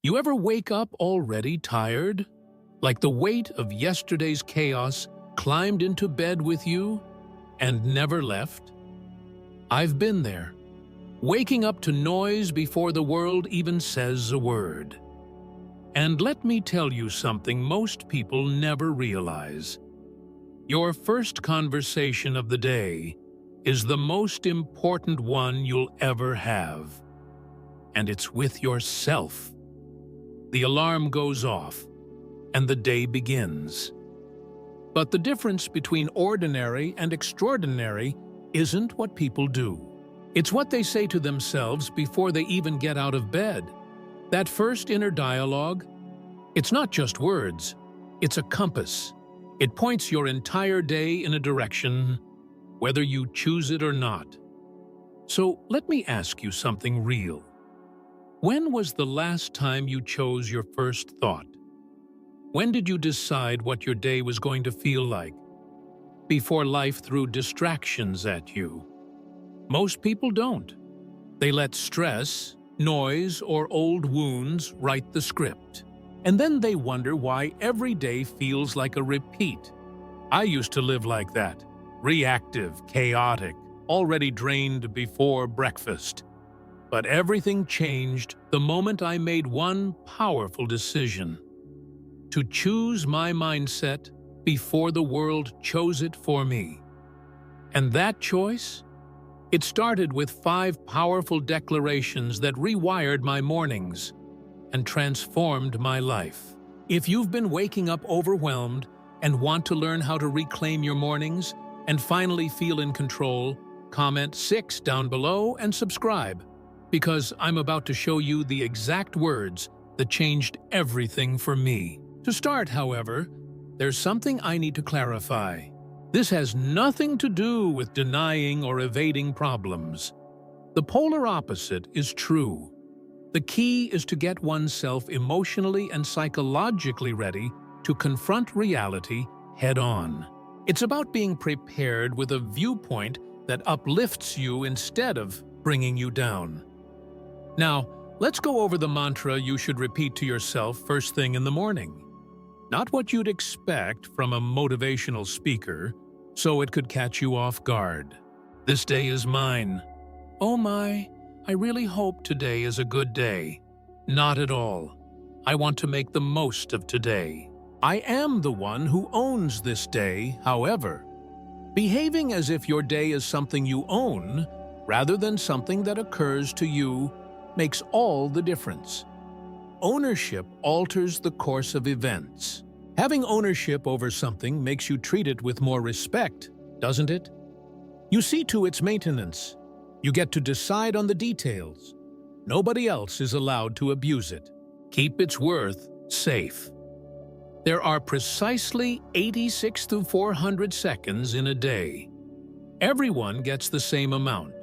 You ever wake up already tired? Like the weight of yesterday's chaos climbed into bed with you and never left? I've been there, waking up to noise before the world even says a word. And let me tell you something most people never realize. Your first conversation of the day is the most important one you'll ever have. And it's with yourself. The alarm goes off, and the day begins. But the difference between ordinary and extraordinary isn't what people do. It's what they say to themselves before they even get out of bed. That first inner dialogue, it's not just words, it's a compass. It points your entire day in a direction, whether you choose it or not. So let me ask you something real. When was the last time you chose your first thought? When did you decide what your day was going to feel like? Before life threw distractions at you. Most people don't. They let stress, noise, or old wounds write the script. And then they wonder why every day feels like a repeat. I used to live like that. Reactive, chaotic, already drained before breakfast. But everything changed the moment I made one powerful decision. To choose my mindset before the world chose it for me. And that choice? It started with 5 powerful declarations that rewired my mornings and transformed my life. If you've been waking up overwhelmed and want to learn how to reclaim your mornings and finally feel in control, comment 6 down below and subscribe, because I'm about to show you the exact words that changed everything for me. To start, however, there's something I need to clarify. This has nothing to do with denying or evading problems. The polar opposite is true. The key is to get oneself emotionally and psychologically ready to confront reality head-on. It's about being prepared with a viewpoint that uplifts you instead of bringing you down. Now, let's go over the mantra you should repeat to yourself first thing in the morning. Not what you'd expect from a motivational speaker, so it could catch you off guard. This day is mine. Oh my, I really hope today is a good day. Not at all. I want to make the most of today. I am the one who owns this day, however. Behaving as if your day is something you own, rather than something that occurs to you, makes all the difference. Ownership alters the course of events. Having ownership over something makes you treat it with more respect, doesn't it? You see to its maintenance. You get to decide on the details. Nobody else is allowed to abuse it. Keep its worth safe. There are precisely 86 to 400 seconds in a day. Everyone gets the same amount,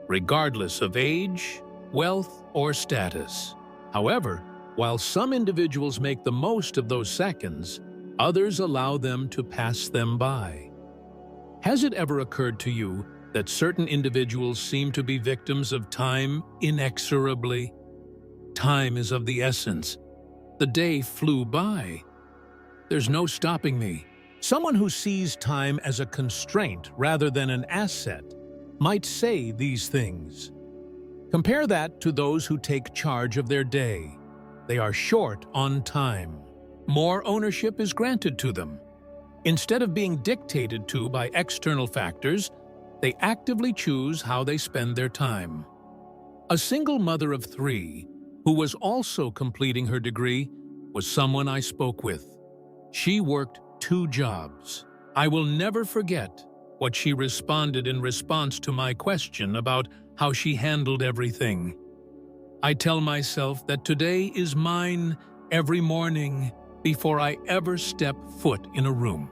regardless of age, wealth, or status. However, while some individuals make the most of those seconds, others allow them to pass them by. Has it ever occurred to you that certain individuals seem to be victims of time inexorably? Time is of the essence. The day flew by. There's no stopping me. Someone who sees time as a constraint rather than an asset might say these things. Compare that to those who take charge of their day. They are short on time. More ownership is granted to them. Instead of being dictated to by external factors, they actively choose how they spend their time. A single mother of 3, who was also completing her degree, was someone I spoke with. She worked 2 jobs. I will never forget what she responded in response to my question about how she handled everything. I tell myself that today is mine every morning before I ever step foot in a room.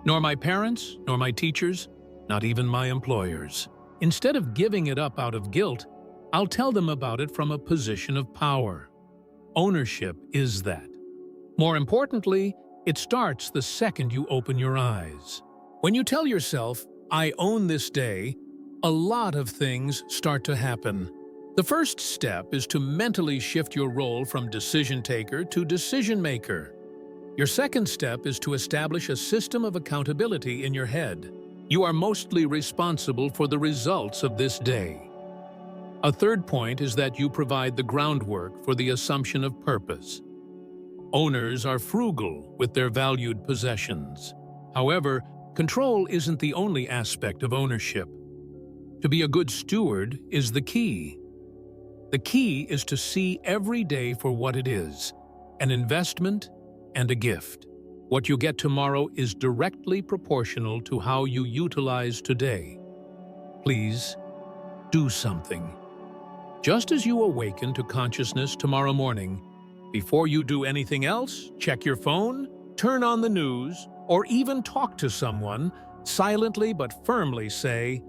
Nor my parents, nor my teachers, not even my employers. Instead of giving it up out of guilt, I'll tell them about it from a position of power. Ownership is that. More importantly, it starts the second you open your eyes. When you tell yourself, I own this day, a lot of things start to happen. The first step is to mentally shift your role from decision taker to decision maker. Your second step is to establish a system of accountability in your head. You are mostly responsible for the results of this day. A third point is that you provide the groundwork for the assumption of purpose. Owners are frugal with their valued possessions. However, control isn't the only aspect of ownership. To be a good steward is the key. The key is to see every day for what it is, an investment and a gift. What you get tomorrow is directly proportional to how you utilize today. Please, do something. Just as you awaken to consciousness tomorrow morning, before you do anything else, check your phone, turn on the news, or even talk to someone, silently but firmly say,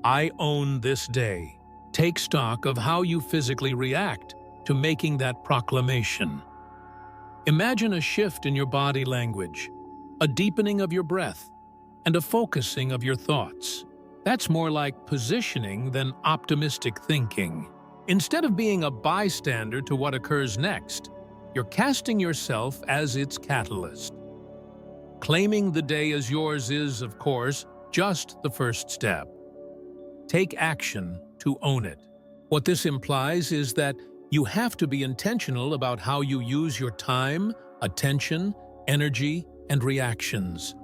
"I own this day." Take stock of how you physically react to making that proclamation. Imagine a shift in your body language, a deepening of your breath, and a focusing of your thoughts. That's more like positioning than optimistic thinking. Instead of being a bystander to what occurs next, you're casting yourself as its catalyst. Claiming the day as yours is, of course, just the first step. Take action to own it. What this implies is that you have to be intentional about how you use your time, attention, energy, and reactions.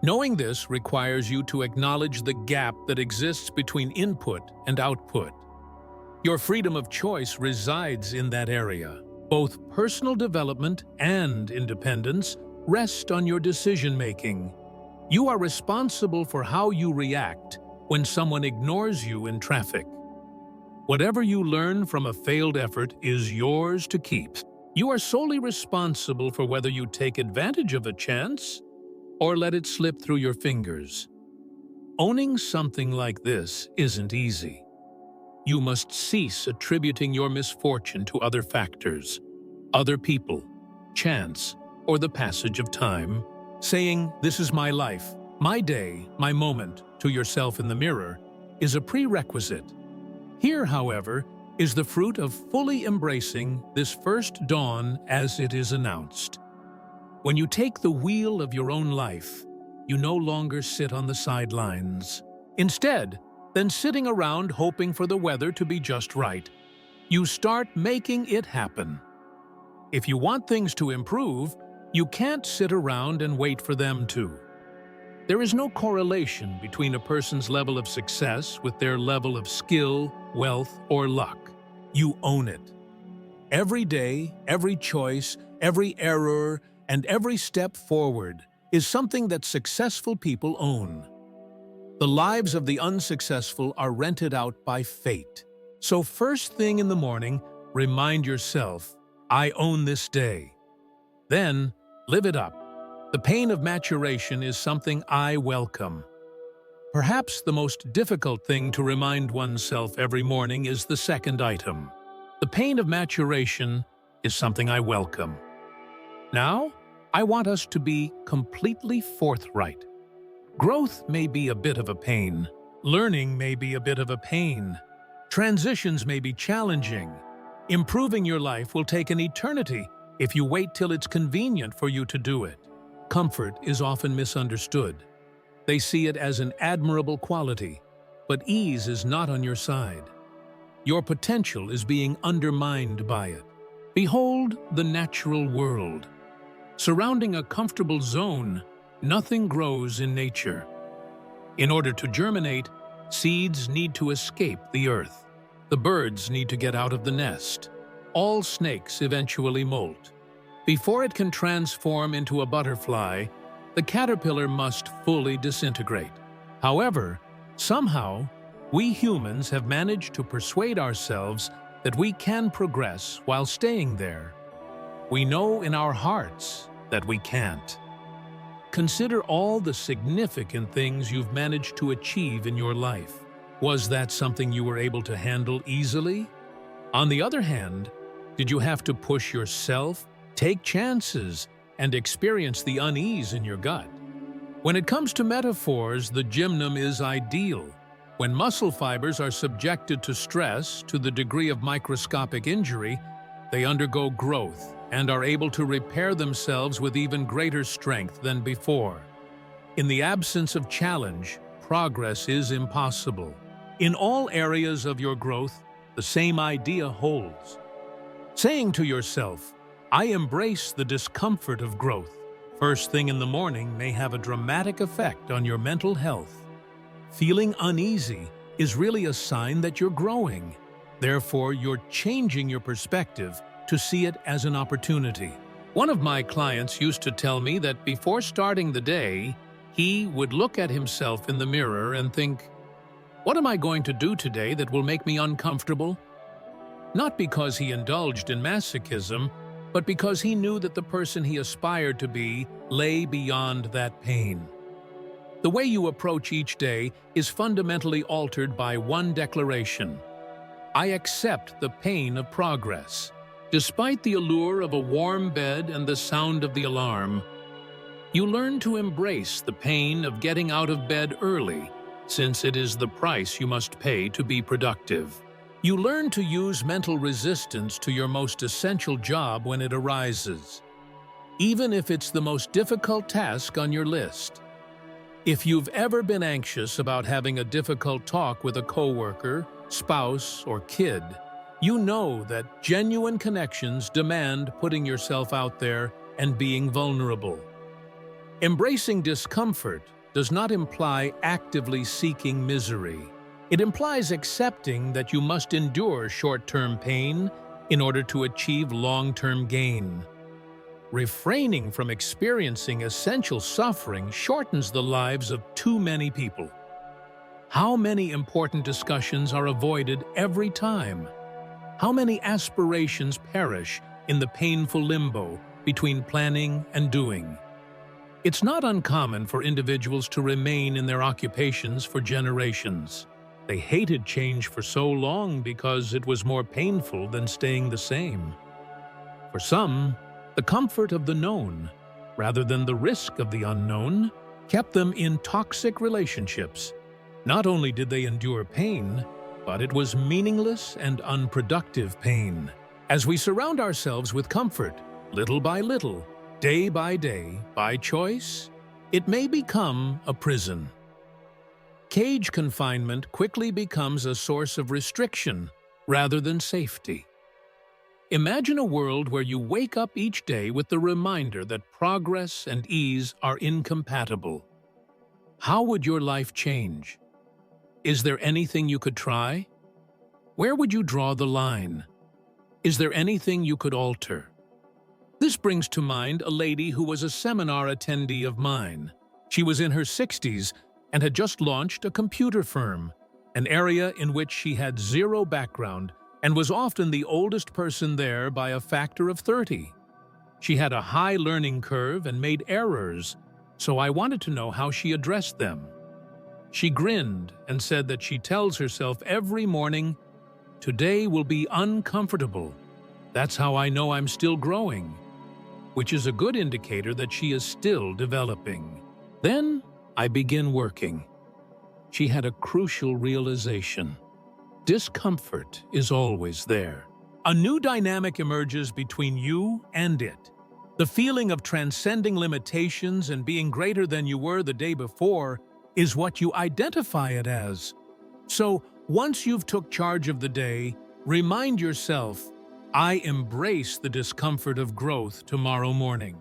Knowing this requires you to acknowledge the gap that exists between input and output. Your freedom of choice resides in that area. Both personal development and independence rest on your decision-making. You are responsible for how you react when someone ignores you in traffic. Whatever you learn from a failed effort is yours to keep. You are solely responsible for whether you take advantage of a chance or let it slip through your fingers. Owning something like this isn't easy. You must cease attributing your misfortune to other factors, other people, chance, or the passage of time. Saying, "This is my life, my day, my moment," to yourself in the mirror is a prerequisite. Here, however, is the fruit of fully embracing this first dawn as it is announced. When you take the wheel of your own life, you no longer sit on the sidelines. Instead, than sitting around hoping for the weather to be just right, you start making it happen. If you want things to improve, you can't sit around and wait for them to. There is no correlation between a person's level of success with their level of skill, wealth, or luck. You own it. Every day, every choice, every error, and every step forward is something that successful people own. The lives of the unsuccessful are rented out by fate. So first thing in the morning, remind yourself, "I own this day." Then, live it up. The pain of maturation is something I welcome. Perhaps the most difficult thing to remind oneself every morning is the second item. The pain of maturation is something I welcome. Now, I want us to be completely forthright. Growth may be a bit of a pain. Learning may be a bit of a pain. Transitions may be challenging. Improving your life will take an eternity if you wait till it's convenient for you to do it. Comfort is often misunderstood. They see it as an admirable quality, but ease is not on your side. Your potential is being undermined by it. Behold the natural world. Surrounding a comfortable zone, nothing grows in nature. In order to germinate, seeds need to escape the earth. The birds need to get out of the nest. All snakes eventually molt. Before it can transform into a butterfly, the caterpillar must fully disintegrate. However, somehow, we humans have managed to persuade ourselves that we can progress while staying there. We know in our hearts that we can't. Consider all the significant things you've managed to achieve in your life. Was that something you were able to handle easily? On the other hand, did you have to push yourself, take chances, and experience the unease in your gut? When it comes to metaphors, the gymnasium is ideal. When muscle fibers are subjected to stress to the degree of microscopic injury, they undergo growth and are able to repair themselves with even greater strength than before. In the absence of challenge, progress is impossible. In all areas of your growth, the same idea holds. Saying to yourself, "I embrace the discomfort of growth," first thing in the morning may have a dramatic effect on your mental health. Feeling uneasy is really a sign that you're growing. Therefore, you're changing your perspective to see it as an opportunity. One of my clients used to tell me that before starting the day, he would look at himself in the mirror and think, "What am I going to do today that will make me uncomfortable?" Not because he indulged in masochism, but because he knew that the person he aspired to be lay beyond that pain. The way you approach each day is fundamentally altered by one declaration: I accept the pain of progress. Despite the allure of a warm bed and the sound of the alarm, you learn to embrace the pain of getting out of bed early, since it is the price you must pay to be productive. You learn to use mental resistance to your most essential job when it arises, even if it's the most difficult task on your list. If you've ever been anxious about having a difficult talk with a coworker, spouse, or kid, you know that genuine connections demand putting yourself out there and being vulnerable. Embracing discomfort does not imply actively seeking misery. It implies accepting that you must endure short-term pain in order to achieve long-term gain. Refraining from experiencing essential suffering shortens the lives of too many people. How many important discussions are avoided every time? How many aspirations perish in the painful limbo between planning and doing? It's not uncommon for individuals to remain in their occupations for generations. They hated change for so long because it was more painful than staying the same. For some, the comfort of the known, rather than the risk of the unknown, kept them in toxic relationships. Not only did they endure pain, but it was meaningless and unproductive pain. As we surround ourselves with comfort, little by little, day by day, by choice, it may become a prison. Cage confinement quickly becomes a source of restriction rather than safety. Imagine a world where you wake up each day with the reminder that progress and ease are incompatible. How would your life change? Is there anything you could try? Where would you draw the line? Is there anything you could alter? This brings to mind a lady who was a seminar attendee of mine. She was in her 60s and had just launched a computer firm, an area in which she had zero background and was often the oldest person there by a factor of 30. She had a high learning curve and made errors, so I wanted to know how she addressed them. She grinned and said that she tells herself every morning, "Today will be uncomfortable. That's how I know I'm still growing," which is a good indicator that she is still developing. Then I begin working. She had a crucial realization. Discomfort is always there. A new dynamic emerges between you and it. The feeling of transcending limitations and being greater than you were the day before is what you identify it as. So, once you've took charge of the day, remind yourself, "I embrace the discomfort of growth tomorrow morning."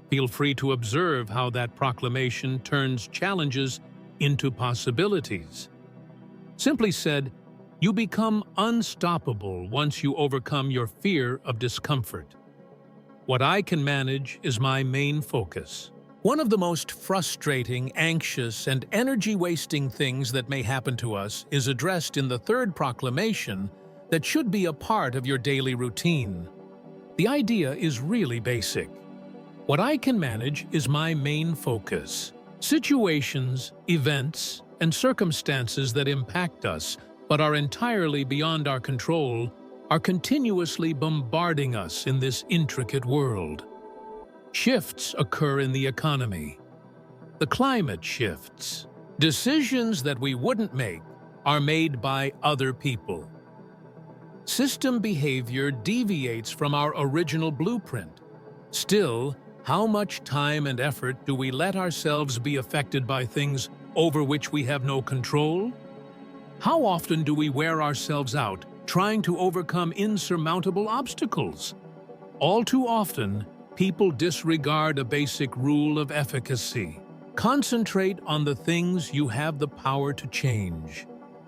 Feel free to observe how that proclamation turns challenges into possibilities. Simply said, you become unstoppable once you overcome your fear of discomfort. What I can manage is my main focus. One of the most frustrating, anxious, and energy-wasting things that may happen to us is addressed in the third proclamation that should be a part of your daily routine. The idea is really basic. What I can manage is my main focus. Situations, events, and circumstances that impact us but are entirely beyond our control are continuously bombarding us in this intricate world. Shifts occur in the economy. The climate shifts. Decisions that we wouldn't make, are made by other people. System behavior deviates from our original blueprint. Still, how much time and effort do we let ourselves be affected by things over which we have no control? How often do we wear ourselves out trying to overcome insurmountable obstacles? All too often, people disregard a basic rule of efficacy. Concentrate on the things you have the power to change,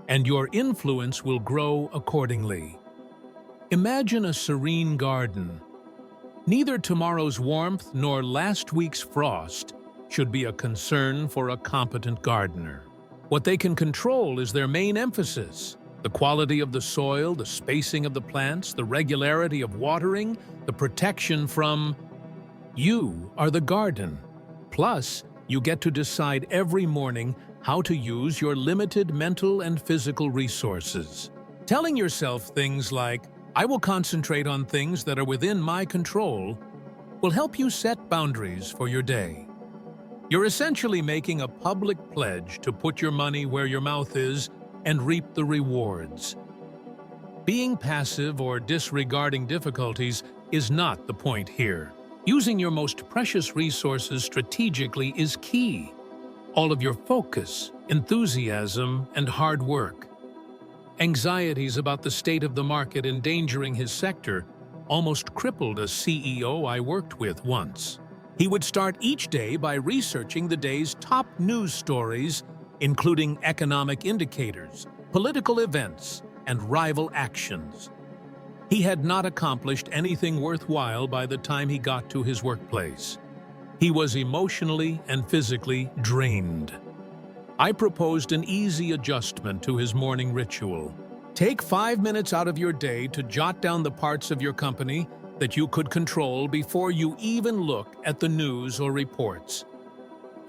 and your influence will grow accordingly. Imagine a serene garden. Neither tomorrow's warmth nor last week's frost should be a concern for a competent gardener. What they can control is their main emphasis: the quality of the soil, the spacing of the plants, the regularity of watering, the protection from... You are the garden. Plus, you get to decide every morning how to use your limited mental and physical resources. Telling yourself things like, "I will concentrate on things that are within my control," will help you set boundaries for your day. You're essentially making a public pledge to put your money where your mouth is and reap the rewards. Being passive or disregarding difficulties is not the point here. Using your most precious resources strategically is key. All of your focus, enthusiasm, and hard work. Anxieties about the state of the market endangering his sector almost crippled a CEO I worked with once. He would start each day by researching the day's top news stories, including economic indicators, political events, and rival actions. He had not accomplished anything worthwhile by the time he got to his workplace. He was emotionally and physically drained. I proposed an easy adjustment to his morning ritual. Take 5 minutes out of your day to jot down the parts of your company that you could control before you even look at the news or reports.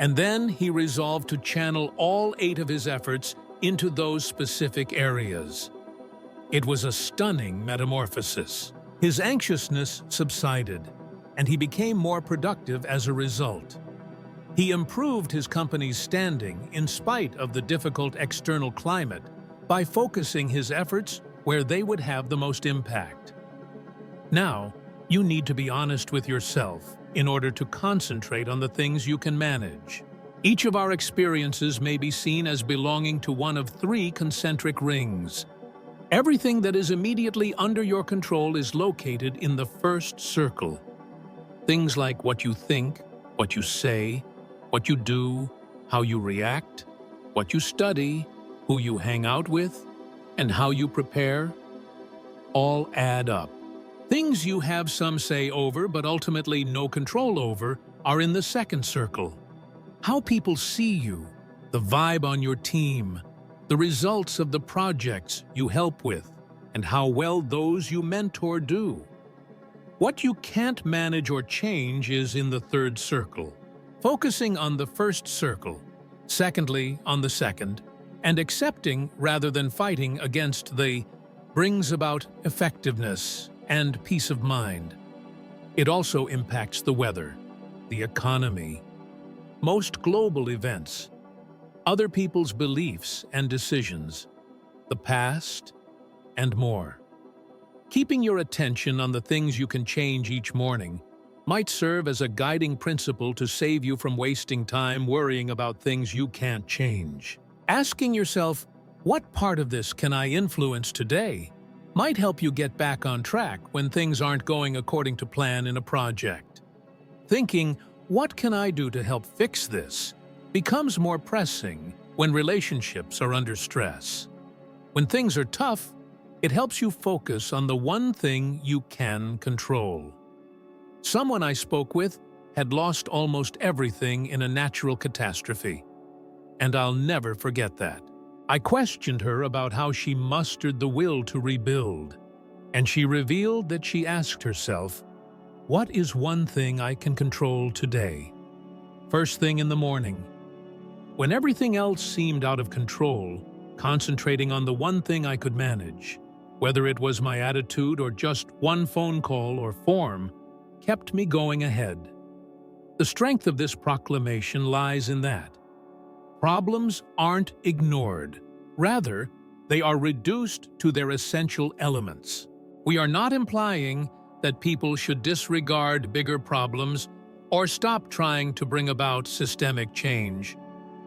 And then he resolved to channel all 8 of his efforts into those specific areas. It was a stunning metamorphosis. His anxiousness subsided, and he became more productive as a result. He improved his company's standing in spite of the difficult external climate by focusing his efforts where they would have the most impact. Now, you need to be honest with yourself in order to concentrate on the things you can manage. Each of our experiences may be seen as belonging to one of 3 concentric rings. Everything that is immediately under your control is located in the first circle. Things like what you think, what you say, what you do, how you react, what you study, who you hang out with, and how you prepare, all add up. Things you have some say over but ultimately no control over are in the second circle. How people see you, the vibe on your team, the results of the projects you help with, and how well those you mentor do. What you can't manage or change is in the third circle. Focusing on the first circle, secondly on the second, and accepting rather than fighting against the brings about effectiveness and peace of mind. It also impacts the weather, the economy, most global events, other people's beliefs and decisions, the past, and more. Keeping your attention on the things you can change each morning might serve as a guiding principle to save you from wasting time worrying about things you can't change. Asking yourself, what part of this can I influence today, might help you get back on track when things aren't going according to plan in a project. Thinking, what can I do to help fix this, becomes more pressing when relationships are under stress. When things are tough, it helps you focus on the one thing you can control. Someone I spoke with had lost almost everything in a natural catastrophe, and I'll never forget that. I questioned her about how she mustered the will to rebuild, and she revealed that she asked herself, what is one thing I can control today? First thing in the morning. When everything else seemed out of control, concentrating on the one thing I could manage, whether it was my attitude or just one phone call or form, kept me going ahead. The strength of this proclamation lies in that. Problems aren't ignored. Rather, They are reduced to their essential elements. We are not implying that people should disregard bigger problems or stop trying to bring about systemic change,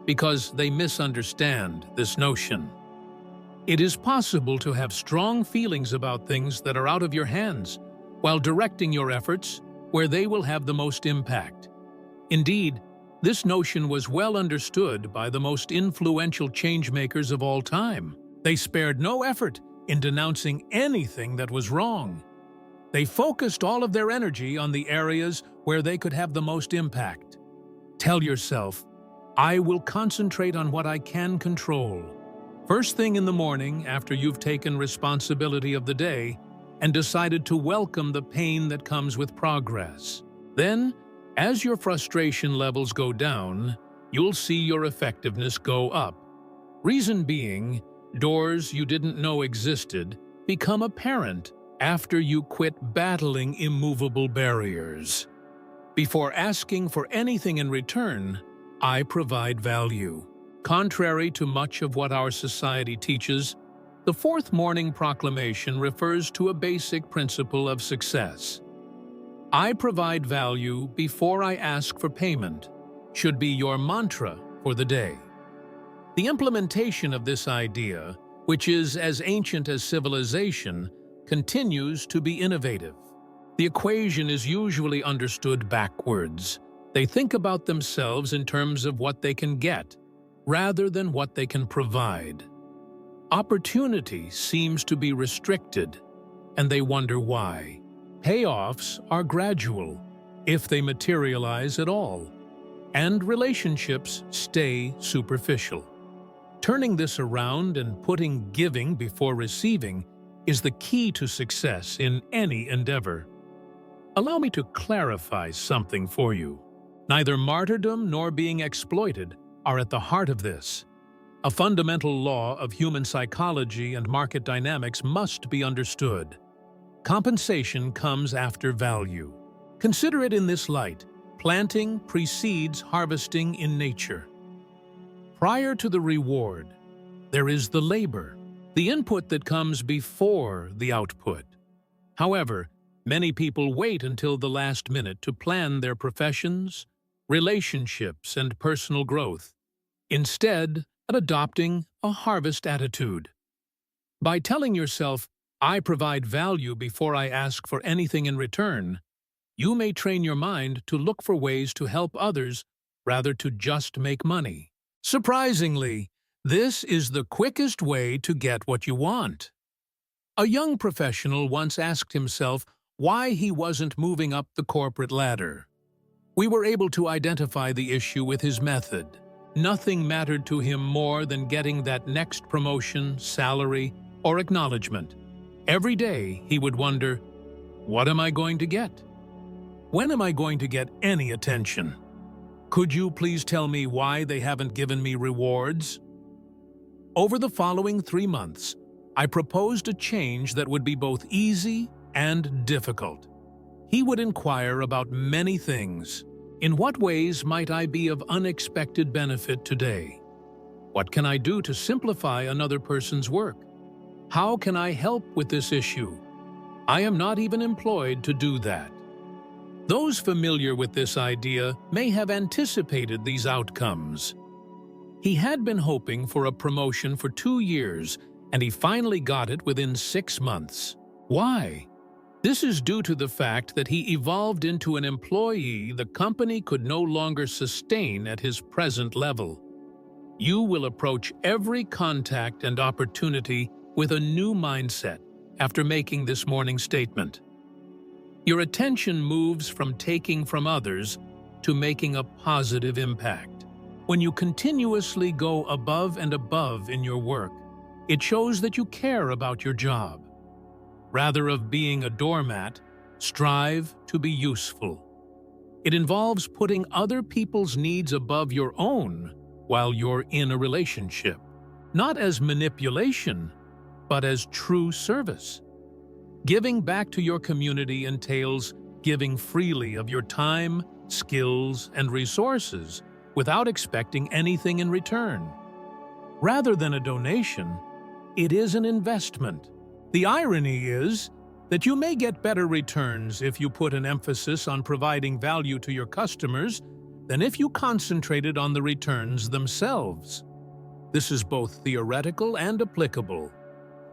because they misunderstand this notion. It is possible to have strong feelings about things that are out of your hands, while directing your efforts where they will have the most impact. Indeed, this notion was well understood by the most influential changemakers of all time. They spared no effort in denouncing anything that was wrong. They focused all of their energy on the areas where they could have the most impact. Tell yourself, I will concentrate on what I can control. First thing in the morning, after you've taken responsibility of the day and decided to welcome the pain that comes with progress. Then, as your frustration levels go down, you'll see your effectiveness go up. Reason being, doors you didn't know existed become apparent after you quit battling immovable barriers. Before asking for anything in return, I provide value. Contrary to much of what our society teaches, the fourth morning proclamation refers to a basic principle of success. I provide value before I ask for payment should be your mantra for the day. The implementation of this idea, which is as ancient as civilization, continues to be innovative. The equation is usually understood backwards. They think about themselves in terms of what they can get, rather than what they can provide. Opportunity seems to be restricted, and they wonder why. Payoffs are gradual, if they materialize at all, and relationships stay superficial. Turning this around and putting giving before receiving is the key to success in any endeavor. Allow me to clarify something for you. Neither martyrdom nor being exploited are at the heart of this. A fundamental law of human psychology and market dynamics must be understood. Compensation comes after value. Consider it in this light. Planting precedes harvesting in nature. Prior to the reward, there is the labor, the input that comes before the output. However, many people wait until the last minute to plan their professions, relationships, and personal growth, instead of adopting a harvest attitude. By telling yourself, I provide value before I ask for anything in return, you may train your mind to look for ways to help others rather to just make money. Surprisingly, this is the quickest way to get what you want. A young professional once asked himself why he wasn't moving up the corporate ladder. We were able to identify the issue with his method. Nothing mattered to him more than getting that next promotion, salary, or acknowledgement. Every day he would wonder, what am I going to get? When am I going to get any attention? Could you please tell me why they haven't given me rewards? Over the following 3 months, I proposed a change that would be both easy and difficult. He would inquire about many things. In what ways might I be of unexpected benefit today? What can I do to simplify another person's work? How can I help with this issue? I am not even employed to do that. Those familiar with this idea may have anticipated these outcomes. He had been hoping for a promotion for 2 years, and he finally got it within 6 months. Why? This is due to the fact that he evolved into an employee the company could no longer sustain at his present level. You will approach every contact and opportunity with a new mindset after making this morning statement. Your attention moves from taking from others to making a positive impact. When you continuously go above and above in your work, it shows that you care about your job. Rather of being a doormat, strive to be useful. It involves putting other people's needs above your own while you're in a relationship, not as manipulation, but as true service. Giving back to your community entails giving freely of your time, skills, and resources without expecting anything in return. Rather than a donation, it is an investment. The irony is that you may get better returns if you put an emphasis on providing value to your customers than if you concentrated on the returns themselves. This is both theoretical and applicable.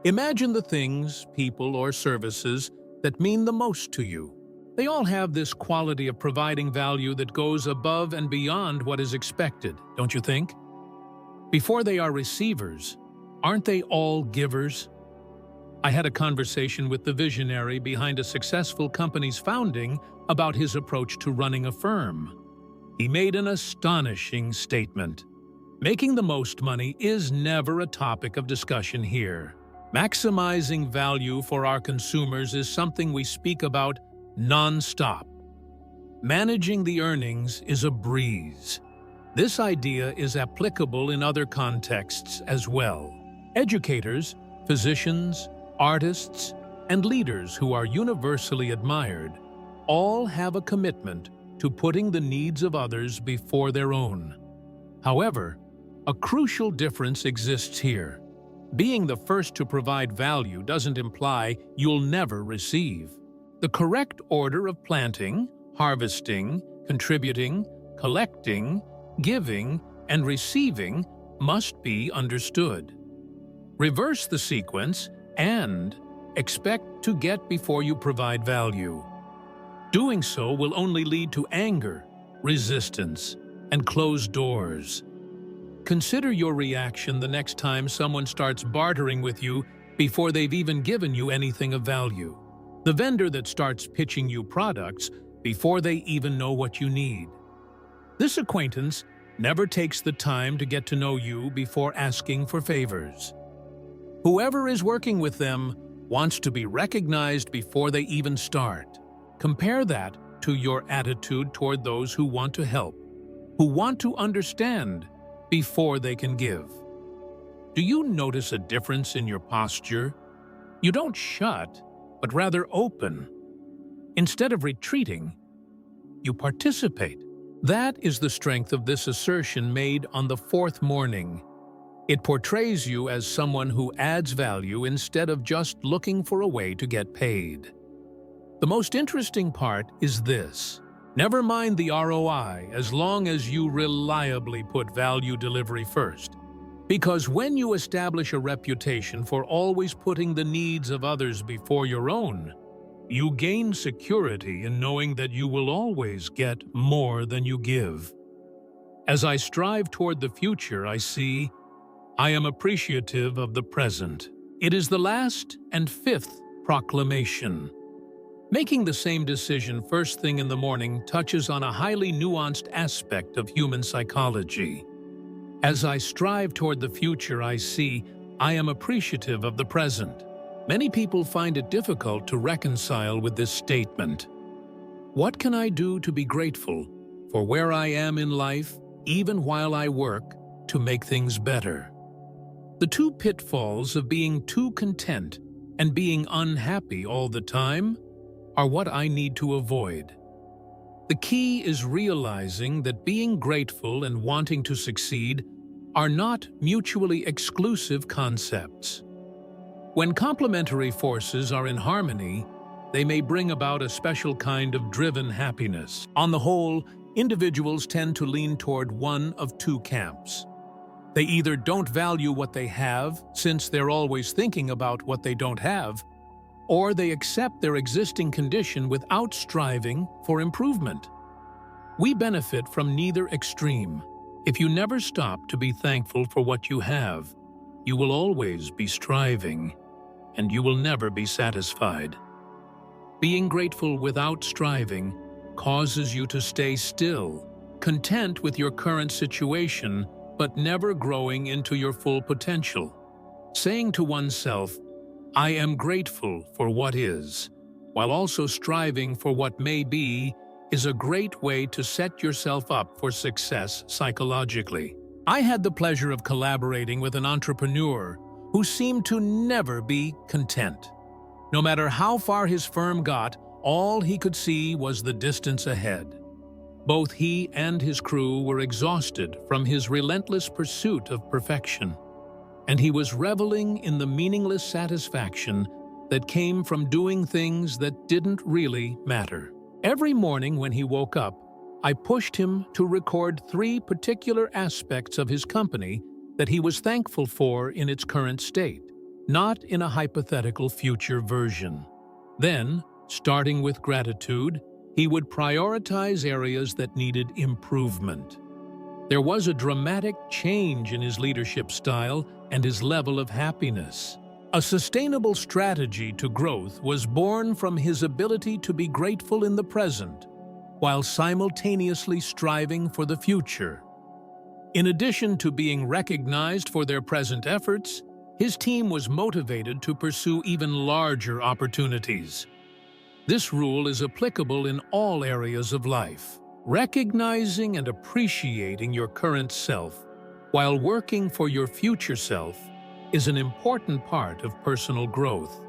Imagine the things, people, or services that mean the most to you. They all have this quality of providing value that goes above and beyond what is expected, don't you think? Before they are receivers, aren't they all givers? I had a conversation with the visionary behind a successful company's founding about his approach to running a firm. He made an astonishing statement. Making the most money is never a topic of discussion here. Maximizing value for our consumers is something we speak about non-stop. Managing the earnings is a breeze. This idea is applicable in other contexts as well. Educators, physicians, artists, and leaders who are universally admired all have a commitment to putting the needs of others before their own. However, a crucial difference exists here. Being the first to provide value doesn't imply you'll never receive. The correct order of planting, harvesting, contributing, collecting, giving, and receiving must be understood. Reverse the sequence and expect to get before you provide value. Doing so will only lead to anger, resistance, and closed doors. Consider your reaction the next time someone starts bartering with you before they've even given you anything of value. The vendor that starts pitching you products before they even know what you need. This acquaintance never takes the time to get to know you before asking for favors. Whoever is working with them wants to be recognized before they even start. Compare that to your attitude toward those who want to help, who want to understand before they can give. Do you notice a difference in your posture? You don't shut, but rather open. Instead of retreating, you participate. That is the strength of this assertion made on the fourth morning. It portrays you as someone who adds value instead of just looking for a way to get paid. The most interesting part is this. Never mind the ROI as long as you reliably put value delivery first. Because when you establish a reputation for always putting the needs of others before your own, you gain security in knowing that you will always get more than you give. As I strive toward the future, I see I am appreciative of the present. It is the last and fifth proclamation. Making the same decision first thing in the morning touches on a highly nuanced aspect of human psychology. As I strive toward the future, I see I am appreciative of the present. Many people find it difficult to reconcile with this statement. What can I do to be grateful for where I am in life, even while I work, to make things better? The two pitfalls of being too content and being unhappy all the time are what I need to avoid. The key is realizing that being grateful and wanting to succeed are not mutually exclusive concepts. When complementary forces are in harmony, they may bring about a special kind of driven happiness. On the whole, individuals tend to lean toward one of two camps. They either don't value what they have, since they're always thinking about what they don't have, or they accept their existing condition without striving for improvement. We benefit from neither extreme. If you never stop to be thankful for what you have, you will always be striving, and you will never be satisfied. Being grateful without striving causes you to stay still, content with your current situation, but never growing into your full potential. Saying to oneself, I am grateful for what is, while also striving for what may be, is a great way to set yourself up for success psychologically. I had the pleasure of collaborating with an entrepreneur who seemed to never be content. No matter how far his firm got, all he could see was the distance ahead. Both he and his crew were exhausted from his relentless pursuit of perfection. and he was reveling in the meaningless satisfaction that came from doing things that didn't really matter. Every morning when he woke up, I pushed him to record 3 particular aspects of his company that he was thankful for in its current state, not in a hypothetical future version. Then, starting with gratitude, he would prioritize areas that needed improvement. There was a dramatic change in his leadership style and his level of happiness. A sustainable strategy to growth was born from his ability to be grateful in the present, while simultaneously striving for the future. In addition to being recognized for their present efforts, his team was motivated to pursue even larger opportunities. This rule is applicable in all areas of life. Recognizing and appreciating your current self while working for your future self is an important part of personal growth.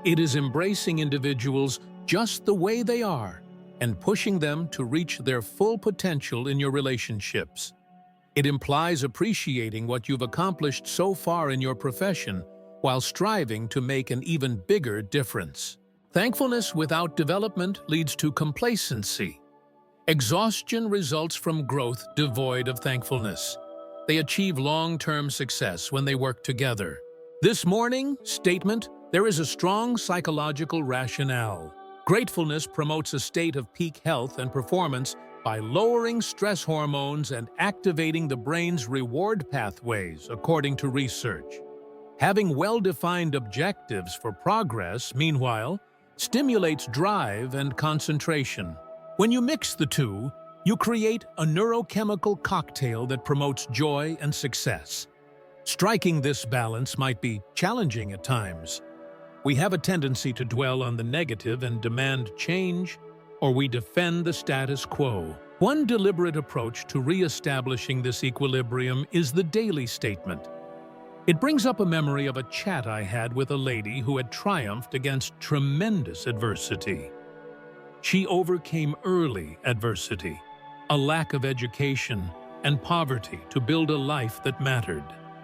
It is embracing individuals just the way they are and pushing them to reach their full potential in your relationships. It implies appreciating what you've accomplished so far in your profession while striving to make an even bigger difference. Thankfulness without development leads to complacency. Exhaustion results from growth devoid of thankfulness. They achieve long-term success when they work together. This morning statement, there is a strong psychological rationale. Gratefulness promotes a state of peak health and performance by lowering stress hormones and activating the brain's reward pathways, according to research. Having well-defined objectives for progress, meanwhile, stimulates drive and concentration. When you mix the two, you create a neurochemical cocktail that promotes joy and success. Striking this balance might be challenging at times. We have a tendency to dwell on the negative and demand change, or we defend the status quo. One deliberate approach to re-establishing this equilibrium is the daily statement. It brings up a memory of a chat I had with a lady who had triumphed against tremendous adversity. She overcame early adversity, a lack of education, and poverty to build a life that mattered.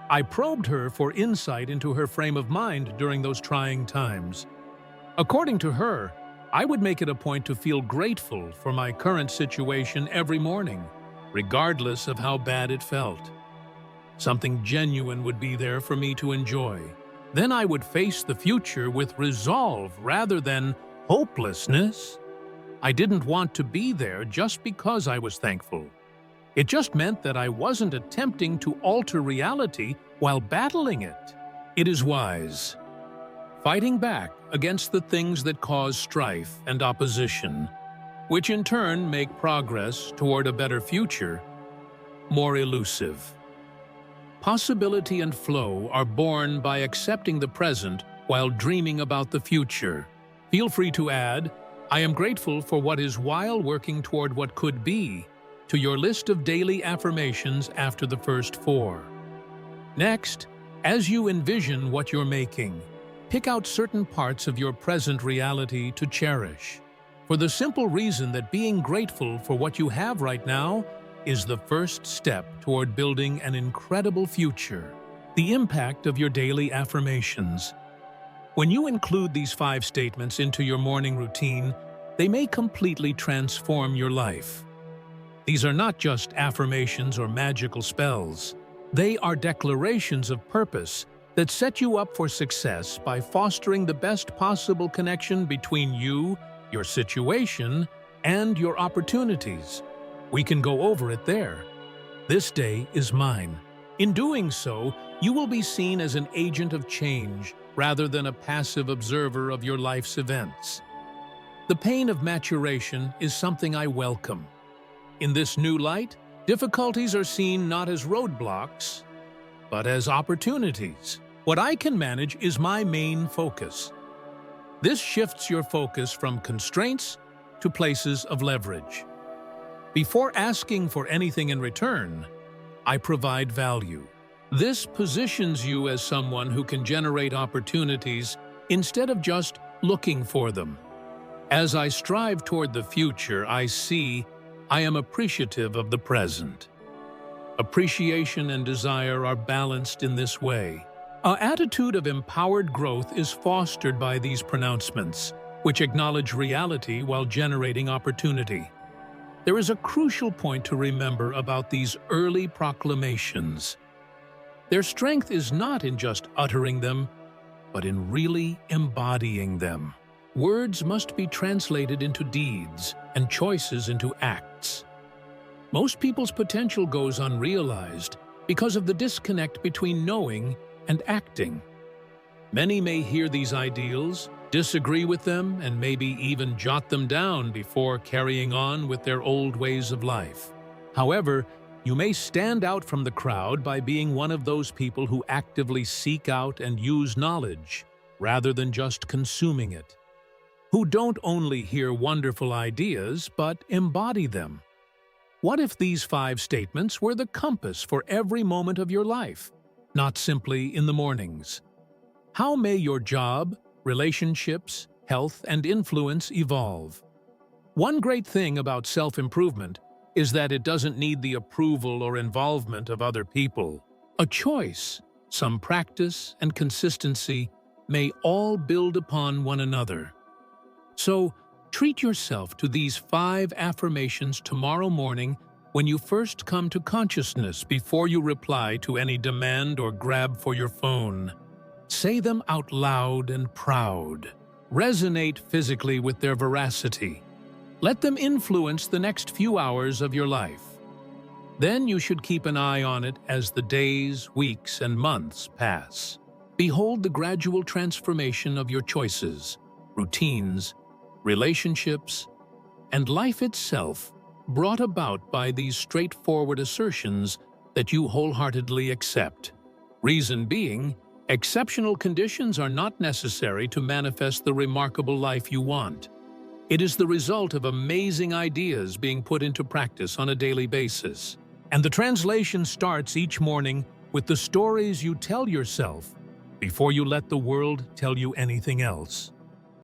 I probed her for insight into her frame of mind during those trying times. According to her, I would make it a point to feel grateful for my current situation every morning, regardless of how bad it felt. Something genuine would be there for me to enjoy. Then I would face the future with resolve rather than hopelessness. I didn't want to be there just because I was thankful. It just meant that I wasn't attempting to alter reality while battling it. It is wise. Fighting back against the things that cause strife and opposition, which in turn make progress toward a better future more elusive. Possibility and flow are born by accepting the present while dreaming about the future. Feel free to add, "I am grateful for what is while working toward what could be," to your list of daily affirmations after the first 4. Next, as you envision what you're making, pick out certain parts of your present reality to cherish, for the simple reason that being grateful for what you have right now is the first step toward building an incredible future. The impact of your daily affirmations. When you include these 5 statements into your morning routine, they may completely transform your life. These are not just affirmations or magical spells. They are declarations of purpose that set you up for success by fostering the best possible connection between you, your situation, and your opportunities. We can go over it there. This day is mine. In doing so, you will be seen as an agent of change rather than a passive observer of your life's events. The pain of maturation is something I welcome. In this new light, difficulties are seen not as roadblocks, but as opportunities. What I can manage is my main focus. This shifts your focus from constraints to places of leverage. Before asking for anything in return, I provide value. This positions you as someone who can generate opportunities instead of just looking for them. As I strive toward the future, I am appreciative of the present. Appreciation and desire are balanced in this way. Our attitude of empowered growth is fostered by these pronouncements, which acknowledge reality while generating opportunity. There is a crucial point to remember about these early proclamations. Their strength is not in just uttering them, but in really embodying them. Words must be translated into deeds and choices into acts. Most people's potential goes unrealized because of the disconnect between knowing and acting. Many may hear these ideals, disagree with them, and maybe even jot them down before carrying on with their old ways of life. However, you may stand out from the crowd by being one of those people who actively seek out and use knowledge, rather than just consuming it. Who don't only hear wonderful ideas, but embody them. What if these 5 statements were the compass for every moment of your life, not simply in the mornings? How may your job, relationships, health, and influence evolve? One great thing about self-improvement is that it doesn't need the approval or involvement of other people. A choice, some practice, and consistency may all build upon one another. So, treat yourself to these 5 affirmations tomorrow morning when you first come to consciousness before you reply to any demand or grab for your phone. Say them out loud and proud. Resonate physically with their veracity. Let them influence the next few hours of your life. Then you should keep an eye on it as the days, weeks, and months pass. Behold the gradual transformation of your choices, routines, relationships, and life itself, brought about by these straightforward assertions that you wholeheartedly accept. Reason being, exceptional conditions are not necessary to manifest the remarkable life you want. It is the result of amazing ideas being put into practice on a daily basis. And the translation starts each morning with the stories you tell yourself before you let the world tell you anything else.